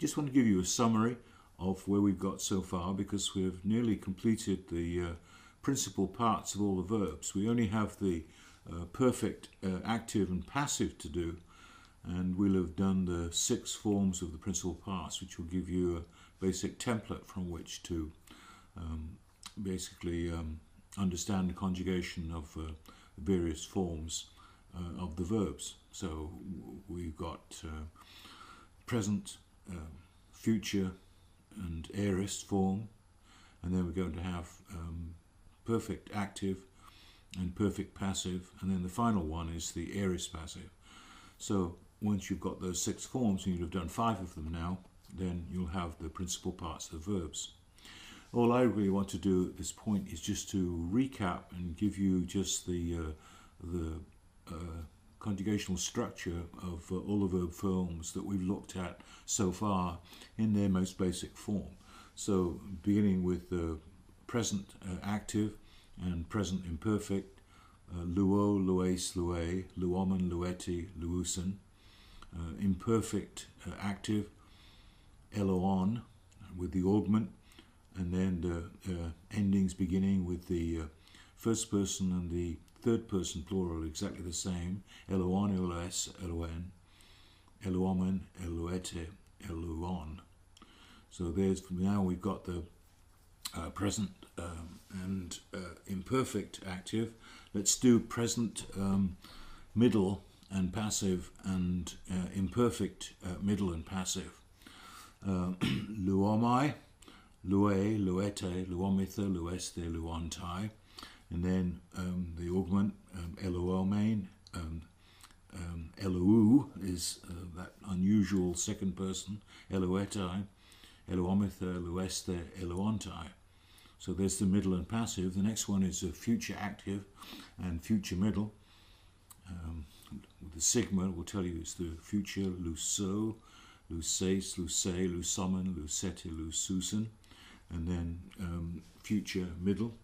just want to give you a summary of where we've got so far, because we've nearly completed the principal parts of all the verbs. We only have the perfect, active and passive to do, and we'll have done the 6 forms of the principal parts, which will give you a basic template from which to basically understand the conjugation of various forms of the verbs. So we've got present, future and aorist form, and then we're going to have perfect active and perfect passive, and then the final one is the aorist passive. So once you've got those 6 forms, and you'll have done 5 of them now, then you'll have the principal parts of the verbs. All I really want to do at this point is just to recap and give you just the conjugational structure of all the verb forms that we've looked at so far in their most basic form. So beginning with the present active and present imperfect, luo, lues, lue, luomen, lueti, luusen. Imperfect active, eloon, with the augment, and then the endings beginning with the first person and the third person plural exactly the same. Eloon, eloes, eloen, elomen, eloete, eloon. So there's, now we've got the present and imperfect active. Let's do present, middle and passive, and imperfect middle and passive. Luomai, lue, luete, luomitha, lueste, luontai. And then the augment, eloomein, elou is that unusual second person, eloetai, eloomitha, lueste, eloontai. So there's the middle and passive. The next one is a future active and future middle. The sigma will tell you it's the future, luso, luces, luce, lusomen, lucete, lususen. And then future middle,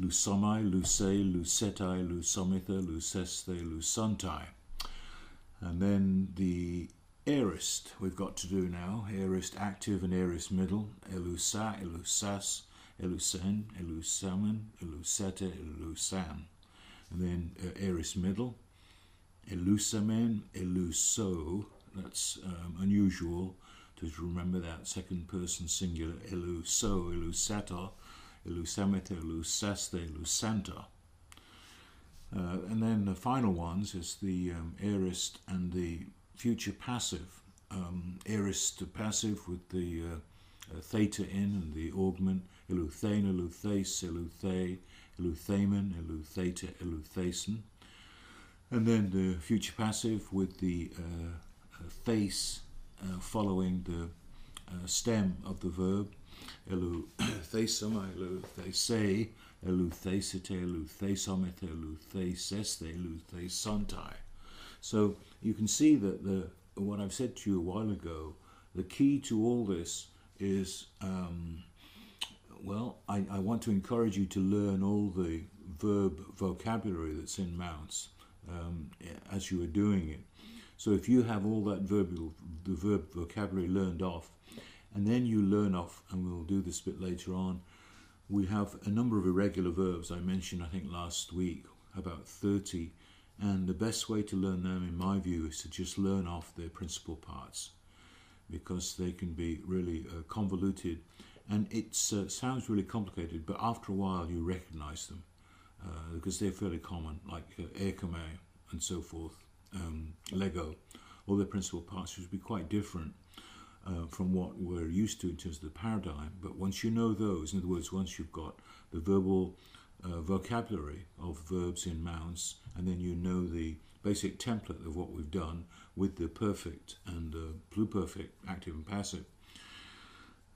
lusomai, luce, lucetai, lusomitha, luceste, lusantai. And then the aorist we've got to do now, aorist active and aorist middle, elusa, elusas, elusen, elusamen, elusete, elusan. And then aorist middle, elusamen, eluso. That's unusual to remember that second person singular, eluso, elusator, elusamete, elusaste, elusanta. And then the final ones is the aorist and the future passive. Aorist passive with the theta in and the augment, eluthane, eluthase, eluthe, eluthamen, elutheta, eluthasen. And then the future passive with the thase following the stem of the verb, eluthesomai, eluthese, eluthesite, eluthesomete, elutheseste, eluthesantai. So you can see that what I've said to you a while ago, the key to all this is, well, I want to encourage you to learn all the verb vocabulary that's in Mounce as you are doing it. So if you have all that the verb vocabulary learned off, and then you learn off, and we'll do this a bit later on, we have a number of irregular verbs. I mentioned, I think last week, about 30, and the best way to learn them, in my view, is to just learn off their principal parts, because they can be really convoluted, and it sounds really complicated, but after a while you recognize them, because they're fairly common, like ekame and so forth. Lego, all their principal parts would be quite different from what we're used to in terms of the paradigm. But once you know those, in other words, once you've got the verbal vocabulary of verbs in Mounce, and then you know the basic template of what we've done with the perfect and pluperfect, active and passive,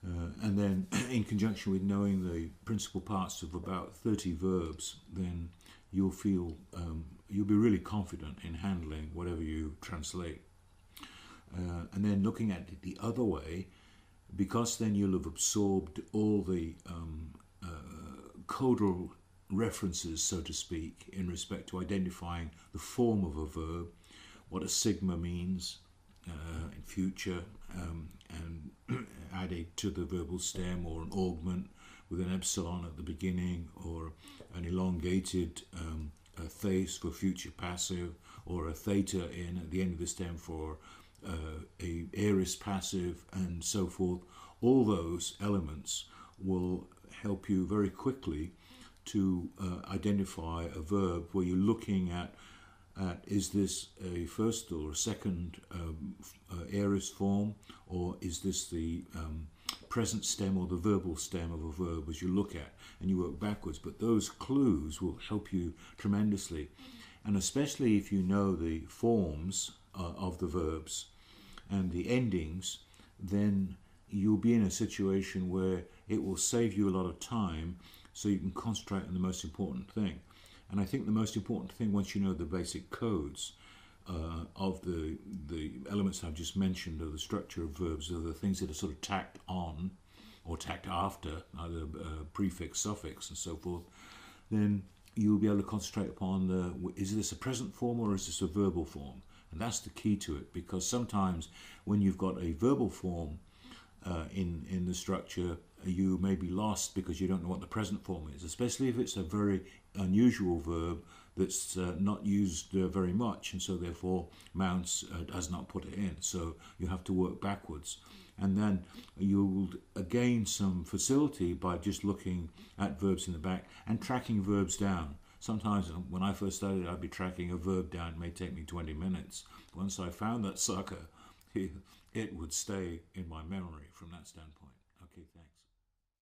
and then in conjunction with knowing the principal parts of about 30 verbs, then you'll feel, you'll be really confident in handling whatever you translate. And then looking at it the other way, because then you'll have absorbed all the codal references, so to speak, in respect to identifying the form of a verb, what a sigma means, in future, and added to the verbal stem, or an augment with an epsilon at the beginning, or an elongated theta for future passive, or a theta in at the end of the stem for a aorist passive, and so forth. All those elements will help you very quickly to identify a verb where you're looking at is this a first or a second aorist form, or is this the present stem or the verbal stem of a verb as you look at, and you work backwards. But those clues will help you tremendously, and especially if you know the forms of the verbs and the endings, then you'll be in a situation where it will save you a lot of time, so you can concentrate on the most important thing. And I think the most important thing, once you know the basic codes of the elements I've just mentioned, of the structure of verbs, are the things that are sort of tacked on or tacked after, either prefix, suffix, and so forth, then you'll be able to concentrate upon is this a present form or is this a verbal form? And that's the key to it, because sometimes when you've got a verbal form in the structure, you may be lost because you don't know what the present form is, especially if it's a very unusual verb that's not used very much, and so therefore Mounce does not put it in. So you have to work backwards, and then you'll gain some facility by just looking at verbs in the back and tracking verbs down. Sometimes when I first started, I'd be tracking a verb down. It may take me 20 minutes. Once I found that sucker, it would stay in my memory from that standpoint.